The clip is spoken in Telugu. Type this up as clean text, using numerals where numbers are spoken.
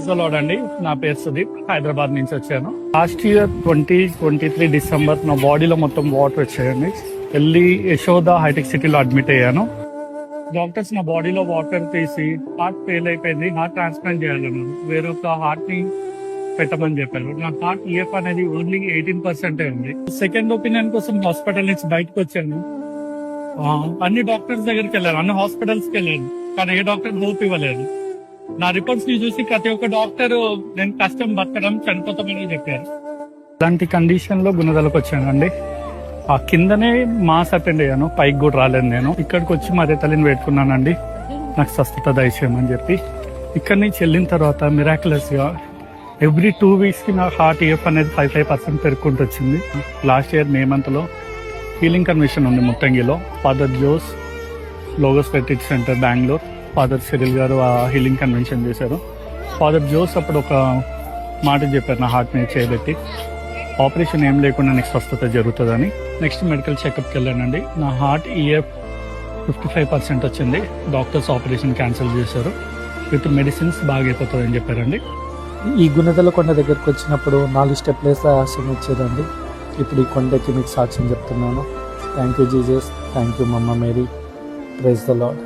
ప్రైజ్ ద లార్డ్ అండి. నా పేరు సుదీప్, హైదరాబాద్ నుంచి వచ్చాను. లాస్ట్ ఇయర్ 2023 డిసెంబర్ నా బాడీలో మొత్తం వాటర్ వచ్చాయండి. వెళ్ళి యశోద హైటెక్ సిటీలో అడ్మిట్ అయ్యాను. డాక్టర్స్ నా బాడీలో వాటర్ తీసి హార్ట్ ఫెయిల్ అయిపోయింది, హార్ట్ ట్రాన్స్ప్లాంట్ చేయాలన్నారు. వేరొక హార్ట్ ని పెట్టమని చెప్పారు. నా హార్ట్ ఈఎఫ్ అనేది ఓన్లీ 18% ఉంది. సెకండ్ ఒపీనియన్ కోసం హాస్పిటల్ నుంచి బయటకు వచ్చాను. అన్ని డాక్టర్స్ దగ్గరికి వెళ్ళాను, అన్ని హాస్పిటల్స్కి వెళ్ళాను, కానీ ఏ డాక్టర్ హోప్ ఇవ్వలేదు. నా రిపోర్ట్స్ ని చూసి ప్రతి ఒక్క డాక్టర్ నేను కష్టం బతకడం చనిపోతామని చెప్పారు. అలాంటి కండిషన్ లో గుణదలకు వచ్చానండి. ఆ కిందనే మాస్ అటెండ్ అయ్యాను, పైకి కూడా రాలేదు. నేను ఇక్కడికి వచ్చి మరే తల్లిని పెట్టుకున్నానండి, నాకు స్వస్థత దయచేయమని చెప్పి. ఇక్కడి నుంచి వెళ్ళిన తర్వాత మిరాక్యులస్ గా ఎవ్రీ 2 weeks కి నా హార్ట్ ఈఎఫ్ అనేది 5% పెరుగుకుంటూ వచ్చింది. లాస్ట్ ఇయర్ మే మంత్ లో హీలింగ్ కన్వెన్షన్ ఉంది ముత్తంగిలో. ఫాదర్ జోస్ లోగోస్ ఫెటిక్ సెంటర్ బెంగళూరు, ఫాదర్ సిరిల్ గారు ఆ హీలింగ్ కన్వెన్షన్ చేశారు. ఫాదర్ జోస్ అప్పుడు ఒక మాట చెప్పారు నా హార్ట్ మీద చేయబెట్టి, ఆపరేషన్ ఏం లేకుండా నీకు స్వస్థత జరుగుతుందని. నెక్స్ట్ మెడికల్ చెకప్కి వెళ్ళానండి. నా హార్ట్ ఈఎఫ్ 55% వచ్చింది. డాక్టర్స్ ఆపరేషన్ క్యాన్సిల్ చేశారు, విత్ మెడిసిన్స్ బాగా అయిపోతుందని చెప్పారండి. ఈ గుణదల కొండ దగ్గరికి వచ్చినప్పుడు 4 స్టెప్లు వేస్తే ఆశయం ఇచ్చేదండి. ఇప్పుడు ఈ కొండకి మీకు సాక్ష్యం చెప్తున్నాను. Thank you Jesus, thank you మమ్మ మేరీ, ప్రైజ్ ద లార్డ్.